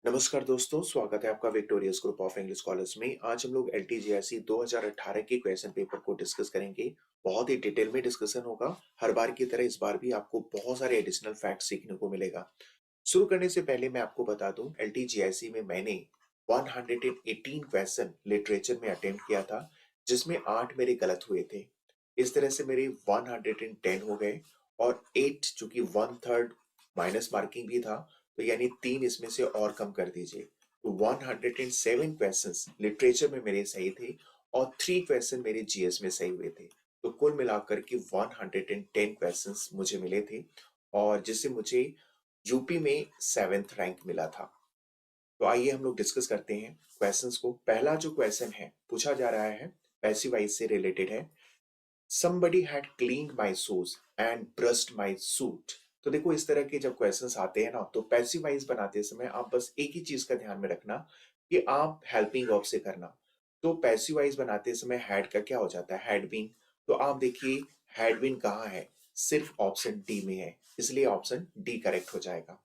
नमस्कार दोस्तों, स्वागत है आपका victorious group of English college में। आज हम लोग एलटीजीआईसी 2018 के क्वेश्चन पेपर को डिस्कस करेंगे। बहुत ही डिटेल में डिस्कशन होगा। हर बार की तरह इस बार भी आपको बहुत सारे एडिशनल फैक्ट सीखने को मिलेगा। शुरू करने से पहले मैं आपको बता दूं, एलटीजीआईसी में मैंने 118 क्वेश्चन लिटरेचर में अटेम्प्ट किया था, जिसमें 8 मेरे गलत हुए थे। इस तरह से मेरे 110 हो गए और 8 चूंकि 1/3 माइनस मार्किंग भी था, तो यानी 3 इसमें से और कम कर दीजिए। तो 107 क्वेश्चंस लिटरेचर में मेरे सही थे और 3 क्वेश्चन मेरे जीएस में सही हुए थे। तो कुल मिलाकर के 110 क्वेश्चंस मुझे मिले थे और जिससे मुझे यूपी में 7th रैंक मिला था। तो आइए हम लोग डिस्कस करते हैं क्वेश्चंस को। पहला जो क्वेश्चन है पूछा जा रहा है, पैसिव वॉइस से रिलेटेड है। somebody had cleaned my shoes and brushed my suit। तो देखो, इस तरह के जब क्वेश्चंस आते हैं ना, तो पैसिव वॉइस बनाते समय आप बस एक ही चीज का ध्यान में रखना कि आप हेल्पिंग वर्ब से करना। तो पैसिव वॉइस बनाते समय हैड का क्या हो जाता है, हैड बीन। तो आप देखिए, हैड बीन कहाँ है, सिर्फ ऑप्शन डी में है, इसलिए ऑप्शन डी करेक्ट हो जाएगा।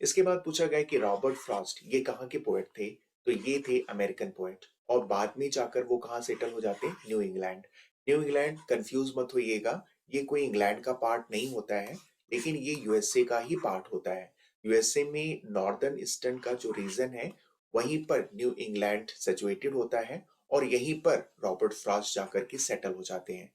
इसके बाद पूछा गया कि रॉबर्ट फ्रॉस्ट ये कहाँ के पोएट थे, तो ये थे अमेरिकन पोएट और बाद में जाकर वो कहाँ सेटल हो जाते हैं, new England. New England confuse मत होइएगा, ये कोई इंग्लैंड का पार्ट नहीं होता है, लेकिन ये यूएसए का ही पार्ट होता है। यूएसए में नॉर्दर्न ईस्टर्न का जो रीजन है, वहीं पर न्यू इंग्लैंड सिचुएटेड होता है और यहीं पर रॉबर्ट फ्रॉस्ट जाकर के सेटल हो जाते हैं।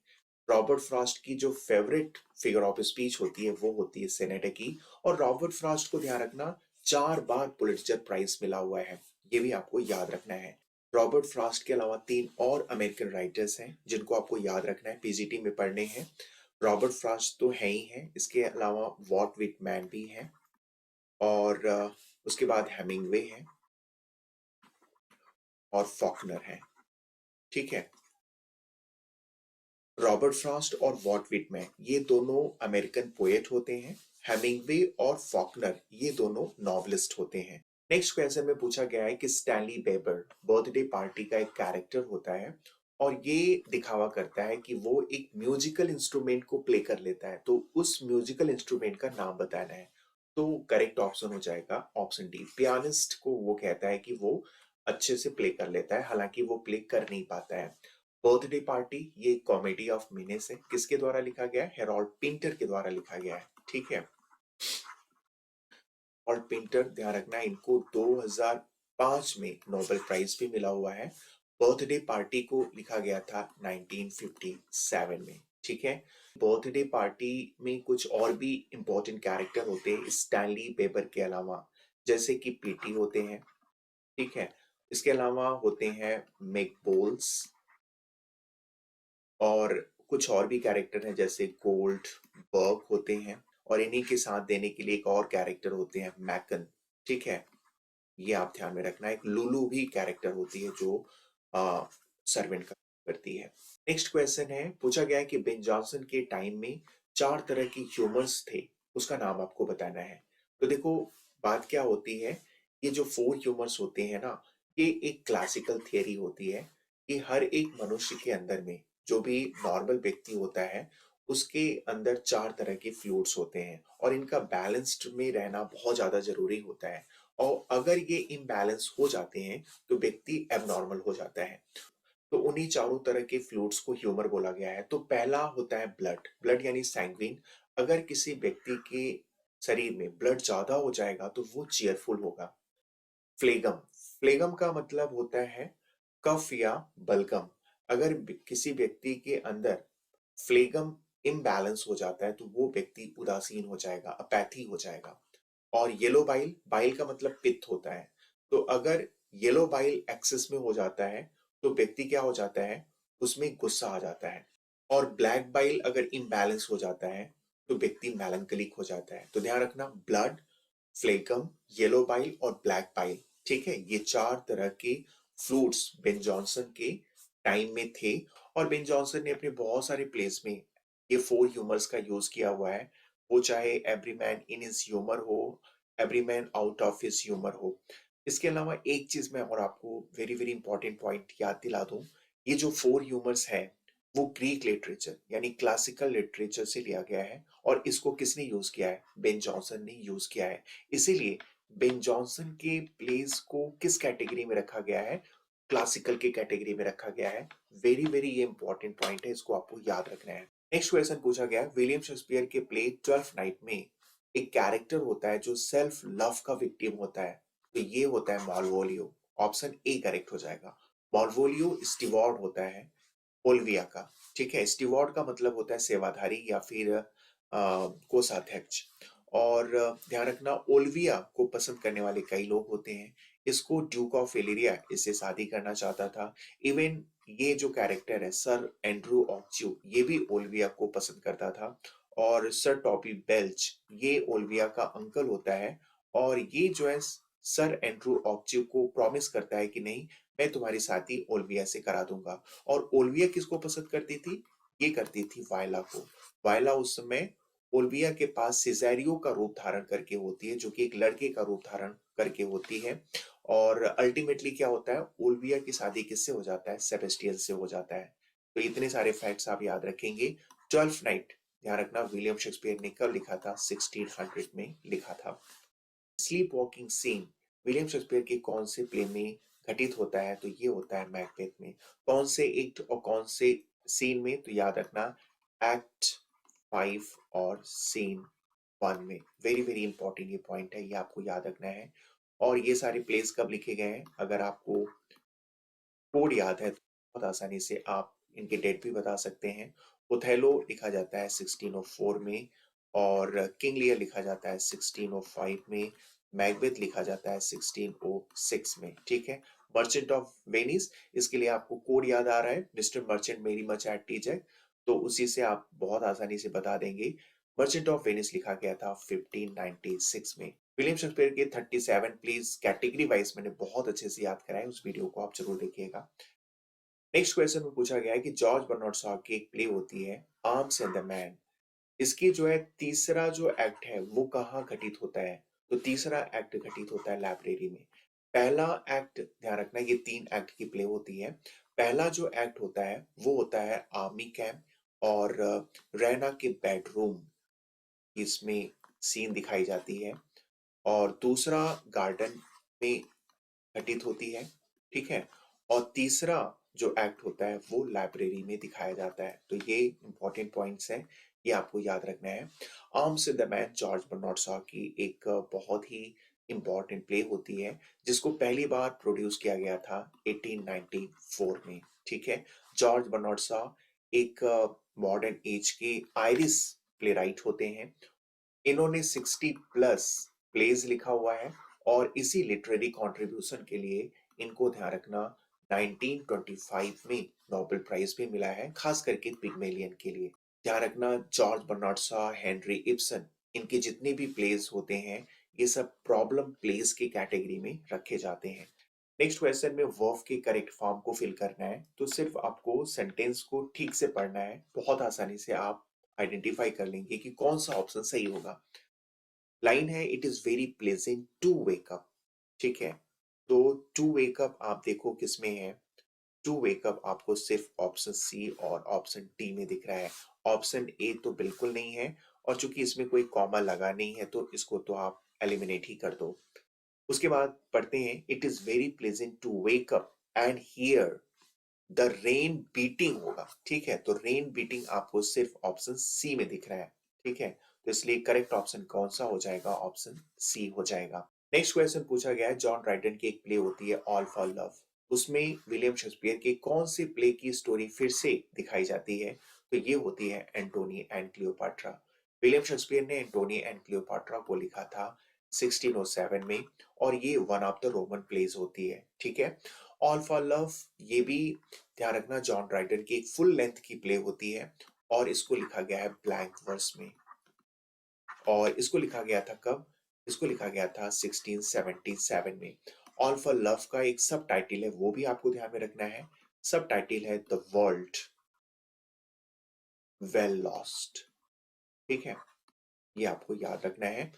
रॉबर्ट फ्रॉस्ट की जो फेवरेट फिगर ऑफ स्पीच होती है वो होती है सेनेटर की। और रॉबर्ट फ्रॉस्ट को ध्यान रखना, 4 बार पुलित्जर प्राइज मिला हुआ है, ये भी आपको याद रखना है। रॉबर्ट फ्रॉस्ट के अलावा 3 और अमेरिकन राइटर्स हैं जिनको आपको याद रखना है, पीजीटी में पढ़ने हैं। रॉबर्ट फ्रॉस्ट तो है ही है, इसके अलावा वॉल्ट विटमैन भी है और उसके बाद हेमिंगवे है और फॉकनर है। ठीक है, रॉबर्ट फ्रॉस्ट और वॉल्ट विटमैन ये दोनों अमेरिकन पोएट होते हैं। हेमिंगवे और फॉकनर ये दोनों नॉवलिस्ट होते हैं। नेक्स्ट क्वेश्चन में पूछा गया है कि स्टैनली बेबर बर्थडे पार्टी का एक कैरेक्टर होता है और ये दिखावा करता है कि वो एक म्यूजिकल इंस्ट्रूमेंट को प्ले कर लेता है, तो उस म्यूजिकल इंस्ट्रूमेंट का नाम बताना है। तो करेक्ट ऑप्शन हो जाएगा ऑप्शन डी, पियानिस्ट को वो कहता है कि वो अच्छे से प्ले कर लेता है, हालांकि वो प्ले कर नहीं पाता है। बर्थडे पार्टी ये कॉमेडी ऑफ मीनेस है, किसके द्वारा लिखा गया है, हेरोल्ड पिंटर के द्वारा लिखा गया है। ठीक है, और पिंटर ध्यान रखना, इनको 2005 में नोबेल प्राइज भी मिला हुआ है। बर्थडे पार्टी को लिखा गया था 1957 में। ठीक है, बर्थडे पार्टी में कुछ और भी इंपॉर्टेंट कैरेक्टर होते हैं स्टैनली बेबर के अलावा, जैसे कि पीटी होते हैं। ठीक है, इसके अलावा होते हैं मेक बोल्स और कुछ और भी कैरेक्टर हैं जैसे गोल्ड बर्ग होते हैं, और इन्हीं के साथ देने के लिए एक और कैरेक्टर होते हैं मैकन। ठीक है, ये आप ध्यान में रखना। एक लुलू भी कैरेक्टर होती है जो सर्वेंट का करती है। नेक्स्ट क्वेश्चन है, पूछा गया है कि बेन जॉनसन के टाइम में 4 तरह के ह्यूमर्स थे, उसका नाम आपको बताना है। तो देखो, बात क्या होती है, ये जो 4 ह्यूमर्स होते हैं ना, ये एक क्लासिकल थियरी होती है कि हर एक मनुष्य के अंदर में, जो भी नॉर्मल व्यक्ति होता है, उसके अंदर 4 तरह के फ्लूइड्स होते हैं और इनका बैलेंस्ड में रहना बहुत ज्यादा जरूरी होता है। और अगर ये इम्बैलेंस हो जाते हैं तो व्यक्ति एबनॉर्मल हो जाता है। तो उन्हीं चारों तरह के फ्लूइड्स को ह्यूमर बोला गया है। तो पहला होता है ब्लड, ब्लड यानी सैंग्विन। अगर किसी व्यक्ति के शरीर में ब्लड ज्यादा हो जाएगा तो वो चीयरफुल होगा। फ्लेगम, फ्लेगम का मतलब होता है कफ या बलगम। अगर किसी व्यक्ति के अंदर फ्लेगम इम्बैलेंस हो जाता है तो वो व्यक्ति उदासीन हो जाएगा, अपैथी हो जाएगा। और येलो बाइल, बाइल का मतलब पित्त होता है। तो अगर येलो बाइल एक्सेस में हो जाता है तो व्यक्ति क्या हो जाता है, उसमें गुस्सा आ जाता है। और ब्लैक बाइल अगर इम्बैलेंस हो जाता है तो व्यक्ति मेलंकलिक हो जाता है। तो ध्यान रखना, ब्लड, फ्लेगम, येलो बाइल और ब्लैक बाइल। ठीक है, ये 4 तरह के फ्लूइड्स बेन जॉनसन के टाइम में थे और बेन जॉनसन ने अपने बहुत सारे प्लेस में ये 4 ह्यूमर्स का यूज किया हुआ है। वो चाहे every man in his humour हो, every man out of his humour हो। इसके अलावा एक चीज मैं और आपको वेरी वेरी इंपॉर्टेंट पॉइंट याद दिला दूं, ये जो 4 ह्यूमर्स है वो ग्रीक लिटरेचर यानी क्लासिकल लिटरेचर से लिया गया है और इसको किसने यूज किया है, बेन जॉनसन ने यूज किया है। इसीलिए बेन जॉनसन के प्लेस को किस कैटेगरी में रखा गया है? क्लासिकल के कैटेगरी में रखा गया है। वेरी वेरी ये इंपॉर्टेंट पॉइंट है, इसको आपको याद रखना है। नेक्स्ट क्वेश्चन पूछा गया है, विलियम शेक्सपियर के प्ले ट्वेल्थ नाइट में एक कैरेक्टर होता है जो सेल्फ लव का विक्टिम होता है, तो ये होता है मालवोलियो। ऑप्शन ए करेक्ट हो जाएगा। मालवोलियो स्टीवॉर्ड होता है ओल्विया का। ठीक है, स्टीवॉर्ड का मतलब होता है सेवाधारी या फिर कोषाध्यक्ष। और ध्यान रखना, ओल्विया को पसंद करने वाले कई लोग होते हैं। इसको ड्यूक ऑफ इलिरिया इससे शादी करना चाहता था। इवन ये जो कैरेक्टर है सर एंड्रू ऑक्च्यू, ये भी ओल्विया को पसंद करता था। और सर टॉपी बेल्च, ये ओल्विया का अंकल होता है। और ये जो है सर एंड्रू ऑक्च्यू को प्रॉमिस करता है कि नहीं, मैं तुम्हारी शादी ओल्विया से करा दूंगा। और ओल्विया किसको पसंद करती थी? ये करती थी वायला को। वायला उस समय ओल्विया के पास सिजेरियो का रूप धारण करके होती है, जो कि एक लड़के का रूप धारण करके होती है। और अल्टीमेटली क्या होता है, ओल्विया की शादी किससे हो जाता है? सेबेस्टियन से हो जाता है। तो इतने सारे फैक्ट्स आप याद रखेंगे। ट्वेल्थ नाइट, ध्यान रखना, विलियम शेक्सपियर ने कब लिखा था? 1600 में लिखा था। Sleepwalking scene William Shakespeare के कौन से प्ले में घटित होता है? तो ये होता है मैकबेथ में। कौन से एक्ट और कौन से सीन में? तो याद रखना, एक्ट 5 और सीन 1 में। वेरी वेरी इंपॉर्टेंट ये पॉइंट है, ये आपको याद रखना है। और ये सारे प्लेस कब लिखे गए हैं? अगर आपको कोड याद है तो बहुत आसानी से आप इनके डेट भी बता सकते हैं। ओथेलो लिखा जाता है 1604 में, और किंग लियर लिखा जाता है 1605 में, मैकबेथ लिखा जाता है 1606 में। ठीक है, मर्चेंट ऑफ वेनिस, इसके लिए आपको कोड याद आ रहा है, मिस्टर मर्चेंट मेरी मच एट टीजेक, तो उसी से आप बहुत आसानी से बता देंगे। मर्चेंट ऑफ वेनिस लिखा गया था 1596 में। विलियम शेक्सपियर के 37 प्लीज कैटेगरी वाइज मैंने बहुत अच्छे से याद कराए, उस वीडियो को आप जरूर देखिएगा। नेक्स्ट क्वेश्चन में पूछा गया है कि जॉर्ज बर्नार्ड शॉ की एक प्ले होती है आर्म्स एंड द मैन, इसकी जो है तीसरा जो एक्ट है वो कहाँ घटित होता है? तो तीसरा एक्ट घटित होता है लाइब्रेरी में। पहला एक्ट, ध्यान रखना, ये 3 एक्ट की प्ले होती है। पहला जो एक्ट होता है वो होता है आर्मी कैंप और रैना के बेडरूम, इसमें सीन दिखाई जाती है। और दूसरा गार्डन में घटित होती है। ठीक है, और तीसरा जो एक्ट होता है वो लाइब्रेरी में दिखाया जाता है। तो ये इंपॉर्टेंट पॉइंट्स हैं, ये आपको याद रखना है। Arms in the man George Bernard Shaw की एक बहुत ही इंपॉर्टेंट प्ले होती है, जिसको पहली बार प्रोड्यूस किया गया था 1894 में। ठीक है, जॉर्ज बर्नार्ड शॉ एक मॉडर्न एज के आयरिश प्ले राइट होते हैं। इन्होंने 60 प्लस प्लेज लिखा हुआ है, और इसी लिटरेरी कंट्रीब्यूशन के लिए इनको, ध्यान रखना, 1925 में नोबेल प्राइज भी मिला है, खास करके पिग्मेलियन के लिए। ध्यान रखना, George Bernard Shaw, Henry Ibsen, इनके जितने भी प्लेज होते हैं ये सब प्रॉब्लम प्लेज की कैटेगरी में रखे जाते हैं। नेक्स्ट क्वेश्चन में वर्ब के करेक्ट फॉर्म को फिल करना है, तो सिर्फ आपको सेंटेंस को ठीक से पढ़ना है, बहुत आसानी से आप आइडेंटिफाई कर लेंगे कि कौन सा ऑप्शन सही होगा। लाइन है, it is very pleasant to wake up. ठीक है, तो टू वेक अप आप देखो किसमें है? टू वेक अप आपको सिर्फ ऑप्शन सी और ऑप्शन डी में दिख रहा है। ऑप्शन ए तो बिल्कुल नहीं है, और चूंकि इसमें कोई कॉमा लगा नहीं है तो इसको तो आप एलिमिनेट ही कर दो। उसके बाद पढ़ते हैं, it is very pleasant to wake up and hear the rain beating होगा। ठीक है, तो रेन बीटिंग आपको सिर्फ ऑप्शन सी में दिख रहा है। ठीक है, तो इसलिए करेक्ट ऑप्शन कौन सा हो जाएगा? ऑप्शन सी हो जाएगा। नेक्स्ट क्वेश्चन पूछा गया है, जॉन ड्राइडन की एक प्ले होती है ऑल फॉर लव, उसमें विलियम शेक्सपियर के कौन से प्ले की स्टोरी फिर से दिखाई जाती है? तो ये होती है Antony and Cleopatra. William Shakespeare ने एंटोनी एंड क्लियोपाट्रा को लिखा था 1607 में, और ये one of the Roman plays होती है। ठीक है, ऑल फॉर लव ये भी, ध्यान रखना, जॉन ड्राइडन की एक फुल लेंथ की प्ले होती है, और इसको लिखा गया है ब्लैंक वर्स में। और इसको लिखा गया था कब? इसको लिखा गया था 1677 में। ऑल फॉर लव का एक सब टाइटल है, वो भी आपको ध्यान में रखना है। सब टाइटल है द वर्ल्ड वेल लॉस्ट। ठीक है, ये आपको याद रखना है।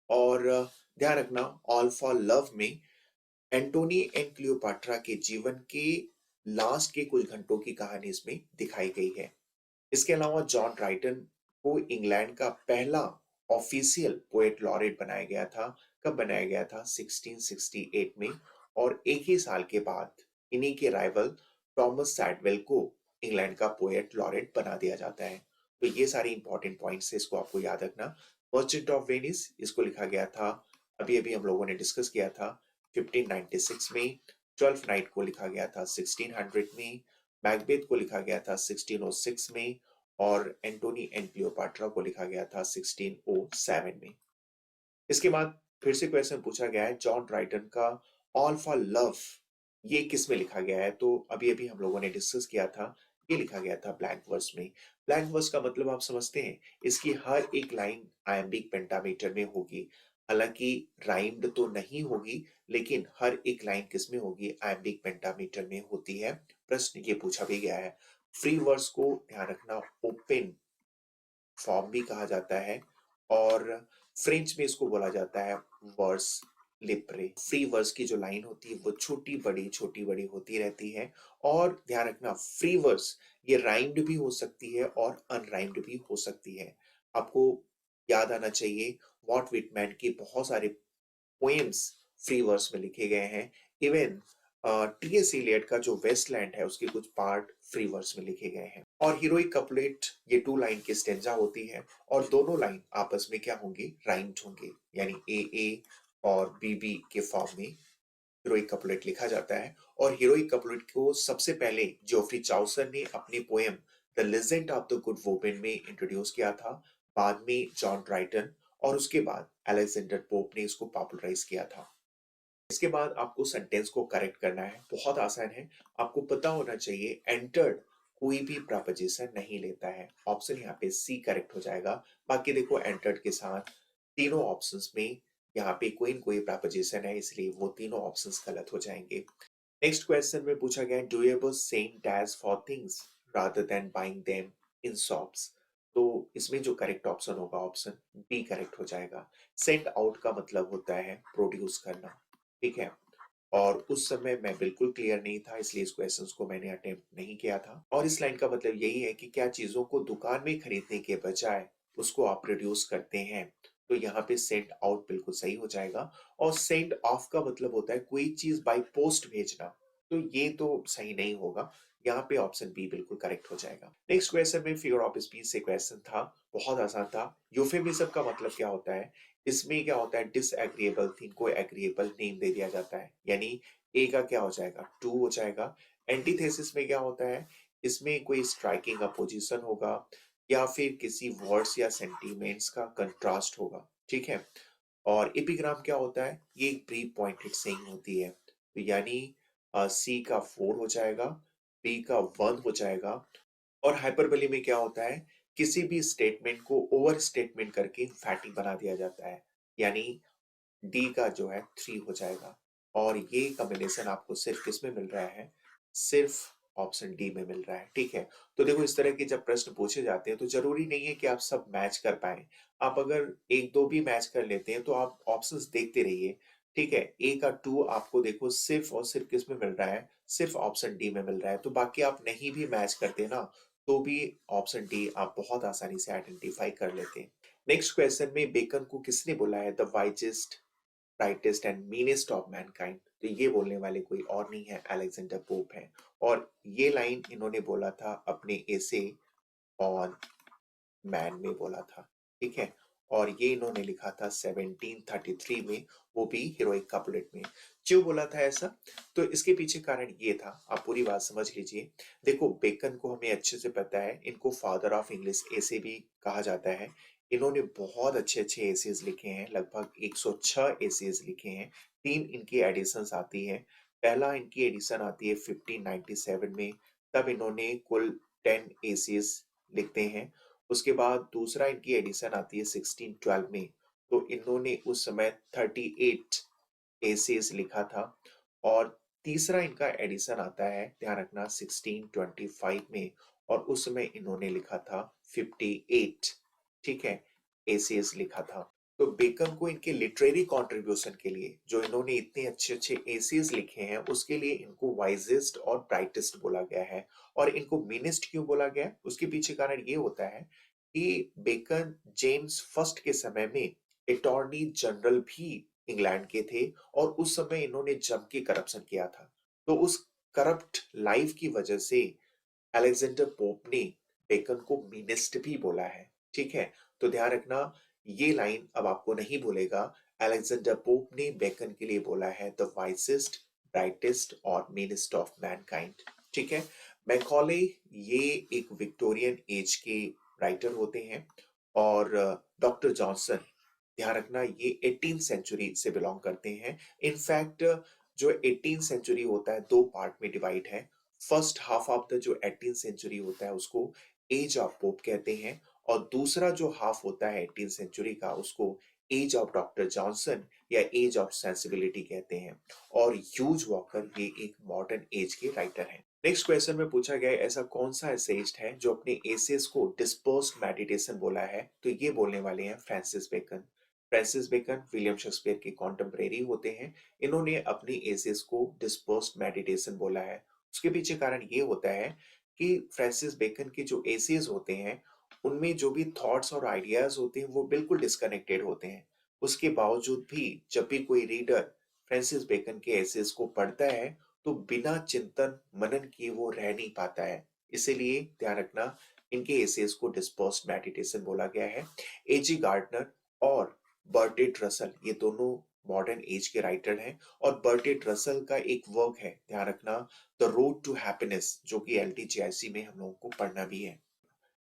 और ध्यान रखना, ऑल फॉर लव में एंटोनी एंड क्लियोपाट्रा के जीवन के लास्ट के कुछ घंटों की कहानी इसमें दिखाई गई है। इसके अलावा जॉन ड्राइटन को इंग्लैंड का पहला ऑफिशियल पोएट लॉरेट बनाया गया था कब बनाया गया था? 1668 में। और एक ही साल के बाद इन्हीं के राइवल थॉमस सैडवेल को इंग्लैंड का पोएट लॉरेट बना दिया जाता है। तो ये सारी इंपॉर्टेंट पॉइंट्स है, इसको आपको याद रखना। मर्चेंट ऑफ वेनिस, इसको लिखा गया था, अभी अभी हम लोगों ने डिस्कस किया था, 1596 में। ट्वेल्थ नाइट को लिखा गया था 1600 में। मैकबेथ को लिखा गया था 1606 में। और एंटोनी एंड क्लियोपाट्रा को लिखा गया था 1607 में। इसके बाद फिर से क्वेश्चन पूछा गया है, जॉन ड्राइटन का ऑल फॉर लव ये किस में लिखा गया है? तो अभी अभी हम लोगों ने डिस्कस किया था, ये लिखा गया था ब्लैंक वर्स में। ब्लैंक वर्स का मतलब आप समझते हैं, इसकी हर एक लाइन आयम्बिक पेंटामीटर में होगी। हालांकि राइम्ड तो नहीं होगी, लेकिन हर एक लाइन किस में होगी? आयम्बिक पेंटामीटर में होती है। प्रश्न ये पूछा भी गया है। फ्री वर्स को ध्यान रखना ओपन फॉर्म भी कहा जाता है, और फ्रेंच में इसको बोला जाता है वर्स लिप्रे। फ्री वर्स की जो लाइन होती है वो छोटी बड़ी होती रहती है। और ध्यान रखना, फ्री वर्स ये राइम्ड भी हो सकती है और अनराइम्ड भी हो सकती है। आपको याद आना चाहिए, वॉट विटमैन के बहुत सारे पोएम्स फ्री वर्स में लिखे गए हैं। इवन टीएस इलियट का जो वेस्टलैंड है उसके कुछ पार्ट फ्री वर्स में लिखे गए हैं। और हीरोइक कपलेट ये 2 लाइन की स्टेंजा होती है, और दोनों लाइन आपस में क्या होंगे? राइम्ड होंगे, यानी ए ए और बी बी के फॉर्म में हीरोइक कपलेट लिखा जाता है। और हीरोइक कपलेट को सबसे पहले जोफ्री चाउसर ने अपनी poem the legend of the good woman में इंट्रोड्यूस किया था। बाद में जॉन ड्राइटन, और उसके बाद अलेक्जेंडर पोप ने इसको पॉपुलराइज किया था। इसके बाद आपको सेंटेंस को करेक्ट करना है, बहुत आसान है। आपको पता होना चाहिए एंटर्ड कोई भी प्रपोजिशन नहीं लेता है। ऑप्शन यहाँ पे सी करेक्ट हो जाएगा। बाकी देखो, एंटर्ड के साथ तीनों ऑप्शंस में यहाँ पे कोई न कोई प्रपोजिशन है, इसलिए वो तीनों ऑप्शंस गलत हो जाएंगे। नेक्स्ट क्वेश्चन में पूछा गया है, doable sent days for things rather than buying them in shops. तो इसमें जो करेक्ट ऑप्शन होगा ऑप्शन बी करेक्ट हो जाएगा। सेंड आउट का मतलब होता है प्रोड्यूस करना, ठीक है। और उस समय मैं बिल्कुल क्लियर नहीं था, इसलिए इस क्वेश्चन को मैंने अटेम्प्ट नहीं किया था। और इस लाइन का मतलब यही है कि क्या चीजों को दुकान में खरीदने के बजाय उसको आप प्रोड्यूस करते हैं। तो यहाँ पे सेंड आउट बिल्कुल सही हो जाएगा। और सेंड ऑफ का मतलब होता है कोई चीज बाय पोस्ट भेजना, तो ये तो सही नहीं होगा। यहाँ पे ऑप्शन बी बिल्कुल करेक्ट हो जाएगा। नेक्स्ट क्वेश्चन में फिगर ऑफ स्पीच से क्वेश्चन था, बहुत आसान था। यूफेमिज्म का मतलब क्या होता है? इसमें क्या होता है, डिसएग्रीएबल थिंग को एग्रीएबल नेम दे दिया जाता है, यानी ए का क्या हो जाएगा? टू हो जाएगा। एंटीथेसिस में क्या होता है? इसमें कोई स्ट्राइकिंग अपोजिशन होगा, या फिर किसी वर्ड्स या सेंटीमेंट्स का कंट्रास्ट होगा, ठीक है। और एपिग्राम क्या होता है? ये एक प्री पॉइंटेड सेइंग होती है। तो यानी सी का 4 हो जाएगा, बी का 1 हो जाएगा। और हाइपरबोली में क्या होता है? किसी भी स्टेटमेंट को ओवर स्टेटमेंट करके फैटी बना दिया जाता है, यानी डी का जो है 3 हो जाएगा। और ये कॉम्बिनेशन आपको सिर्फ किस में मिल रहा है? सिर्फ ऑप्शन डी में मिल रहा है, ठीक है। तो देखो, इस तरह के जब प्रश्न पूछे जाते हैं तो जरूरी नहीं है कि आप सब मैच कर पाए। आप अगर एक दो भी मैच कर लेते हैं तो आप ऑप्शंस देखते रहिए, ठीक है। ए का 2 आपको देखो सिर्फ और सिर्फ किस में मिल रहा है? सिर्फ ऑप्शन डी में मिल रहा है। तो बाकी आप नहीं भी मैच करते ना, तो भी ऑप्शन डी आप बहुत आसानी से आइडेंटिफाई कर लेते हैं। नेक्स्ट क्वेश्चन में बेकन को किसने बोला है the wisest, brightest and meanest of Mankind? तो ये बोलने वाले कोई और नहीं है, अलेक्जेंडर पोप है। और ये लाइन इन्होंने बोला था अपने एसे ऑन मैन में बोला था, ठीक है। और ये इन्होंने लिखा था 1733 में, वो भी हीरोइक कपलेट में। क्यों बोला था ऐसा? तो इसके पीछे कारण ये था, आप पूरी बात समझ लीजिए। देखो, बेकन को हमें अच्छे से पता है, इनको फादर ऑफ इंग्लिश ऐसे भी कहा जाता है। इन्होंने बहुत अच्छे अच्छे एसेज लिखे हैं, लगभग 106 एसेज लिखे हैं। 3 इनकी एडिशंस आती है। पहला इनकी एडिशन आती है 1597 में, तब इन्होंने कुल 10 एसेज लिखते हैं। उसके बाद दूसरा इनकी एडिशन आती है 1612 में, तो इन्होंने उस समय 38 एसेज लिखा था। और तीसरा इनका एडिशन आता है, ध्यान रखना, 1625 में, और उस समय इन्होंने लिखा था 58, ठीक है, एसेज लिखा था। तो बेकन को इनके लिटरेरी कंट्रीब्यूशन के लिए, जो इन्होंने इतने अच्छे अच्छे एसेज लिखे हैं, उसके लिए इनको वाइजेस्ट और ब्राइटेस्ट बोला गया है। और इनको मीनेस्ट क्यों बोला गया? उसके पीछे कारण ये होता है कि बेकन जेम्स फर्स्ट के समय में अटॉर्नी जनरल भी इंग्लैंड के थे और उस समय इन्होंने जम के करप्शन किया था। तो उस करप्ट लाइफ की वजह से अलेक्जेंडर पोप ने बेकन को मीनेस्ट भी बोला है। ठीक है, तो ध्यान रखना, ये लाइन अब आपको नहीं भूलेगा। अलेक्जेंडर पोप ने बेकन के लिए बोला है द वाइसेस्ट, ब्राइटेस्ट और मीनेस्ट ऑफ मैनकाइंड। ठीक है, मैकॉले ये एक विक्टोरियन एज के राइटर होते हैं और डॉक्टर जॉनसन, ध्यान रखना, ये 18th सेंचुरी से बिलोंग करते हैं। इनफैक्ट जो 18th सेंचुरी होता है दो पार्ट में डिवाइड है। फर्स्ट हाफ ऑफ द जो 18th सेंचुरी होता है उसको एज ऑफ पोप कहते हैं और दूसरा जो हाफ होता है 18th सेंचुरी का उसको एज ऑफ डॉक्टर जॉनसन या एज ऑफ सेंसिबिलिटी कहते हैं। और ह्यूज वॉकर ये एक मॉडर्न एज के राइटर हैं। नेक्स्ट क्वेश्चन में पूछा गया है ऐसा कौन सा एसेइस्ट है जो अपने एसेस को डिस्पर्स्ड मेडिटेशन बोला है, तो ये बोलने वाले हैं Francis Bacon. Francis Bacon William Shakespeare के कॉन्टेम्परेरी होते हैं। इन्होंने अपनी एसेस को डिस्पर्स्ड मेडिटेशन बोला है। उसके पीछे कारण ये होता है कि फ्रांसिस बेकन के जो एसेस होते हैं उनमें जो भी थॉट्स और आइडियाज होते हैं वो बिल्कुल डिस्कनेक्टेड होते हैं। उसके बावजूद भी जब भी कोई रीडर फ्रांसिस बेकन के एसेस को पढ़ता है तो बिना चिंतन मनन किए वो रह नहीं पाता है। इसीलिए ध्यान रखना, इनके एसेस को डिस्पर्स्ड मेडिटेशन बोला गया है। एजी गार्डनर और बर्टेट रसल ये दोनों मॉडर्न एज के राइटर हैं और बर्टेट रसल का एक वर्क है, ध्यान रखना, द रोड टू हैप्पीनेस, जो कि एलटीजेआईसी में हम लोगों को पढ़ना भी है।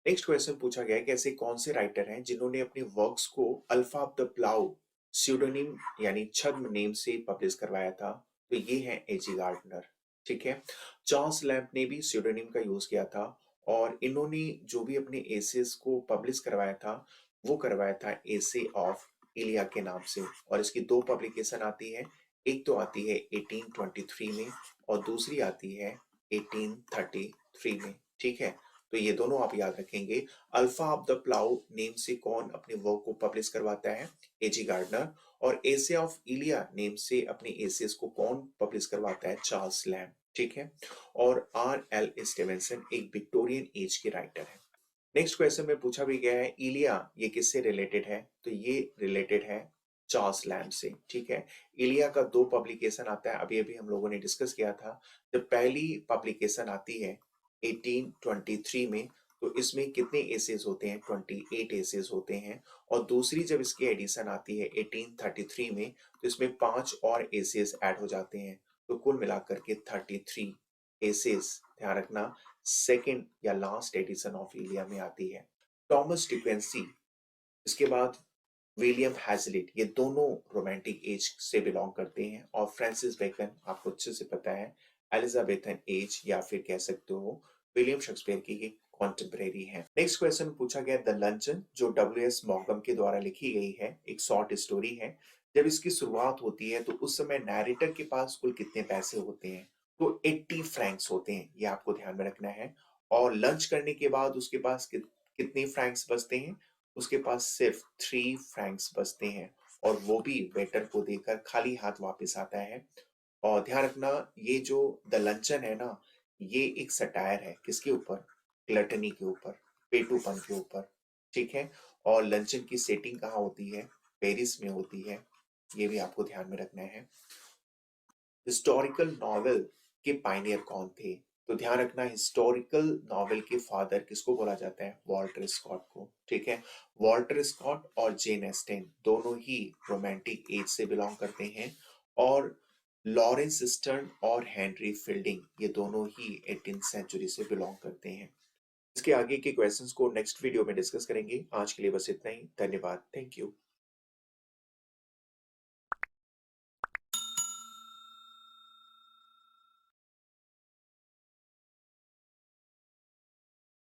नेक्स्ट क्वेश्चन पूछा गया है कि ऐसे कौन से राइटर हैं जिन्होंने अपने वर्क्स को alpha of the plough pseudonym यानी छद्म नेम से पब्लिश करवाया था, तो ये है एजी गार्डनर। ठीक है, चार्ल्स लैम्प ने भी स्यूडोनिम का यूज किया था और इन्होंने जो भी अपने एसेस को पब्लिश करवाया था वो करवाया था एसे ऑफ इलिया के नाम से। और इसकी दो पब्लिकेशन आती है, एक तो आती है 1823 में और दूसरी आती है 1833 में। ठीक है, तो ये दोनों आप याद रखेंगे। Alpha of the plough name से कौन अपने वर्क को पब्लिश करवाता है, एजी गार्डनर। और एसे ऑफ इलिया नेम से अपने एसेस को कौन पब्लिश करवाता है, चार्ल्स लैम्प। ठीक है, और आर एल स्टीवेंसन एक विक्टोरियन एज के राइटर है। नेक्स्ट क्वेश्चन में पूछा भी गया है इलिया ये किससे रिलेटेड है, तो ये रिलेटेड है चार्ल्स लैम्प से। ठीक है, इलिया का दो पब्लिकेशन आता है, अभी अभी हम लोगों ने डिस्कस किया था। जब पहली पब्लिकेशन आती है 1823 में, तो इसमें कितने एसेस होते हैं, 28 एसेस होते हैं। और दूसरी जब इसकी एडिशन आती है 1833 में, तो इसमें 5 और एसेस ऐड हो जाते हैं, तो कुल मिलाकर के 33 एसेस, ध्यान रखना, सेकेंड या लास्ट एडिशन ऑफ इलिया में आती है। टॉमस डिक्वेंसी, इसके बाद विलियम हैजलिट, ये दोनों रोमांटिक एज से बिलोंग करते हैं। और फ्रांसिस बेकन आपको अच्छे से पता है एलिजाबेथन एज या फिर कह सकते हो विलियम शेक्सपियर की एक कॉन्टेम्परेरी है। नेक्स्ट क्वेश्चन पूछा गया द लंचन, जो डब्ल्यू.एस. मॉर्गन के द्वारा लिखी गई है, एक शॉर्ट स्टोरी है। जब इसकी शुरुआत होती है तो उस समय नैरेटर के पास कुल कितने पैसे होते हैं, तो 80 फ्रैंक्स होते हैं, ये आपको ध्यान में रखना है। और लंच करने के बाद उसके पास कितने फ्रैंक्स बचते हैं, उसके पास सिर्फ 3 फ्रैंक्स बचते हैं और वो भी वेटर को देकर खाली हाथ वापस आता है। और ध्यान रखना, ये जो द लंचन है ना, ये एक सटायर है किसके ऊपर, ग्लटनी के ऊपर, पेटूपन के ऊपर। ठीक है, और लंचन की सेटिंग कहाँ होती है, पेरिस में होती है, ये भी आपको ध्यान में रखना है। हिस्टोरिकल नॉवेल के पायनियर कौन थे, तो ध्यान रखना, हिस्टोरिकल नॉवेल के फादर किसको बोला जाता है, वॉल्टर स्कॉट को। ठीक है, वॉल्टर स्कॉट और जेन एस्टेन दोनों ही रोमांटिक एज से बिलोंग करते हैं। और लॉरेंस स्टर्न और हेनरी फील्डिंग ये दोनों ही 18th सेंचुरी से बिलोंग करते हैं। इसके आगे के क्वेश्चंस को नेक्स्ट वीडियो में डिस्कस करेंगे। आज के लिए बस इतना ही, धन्यवाद, थैंक यू।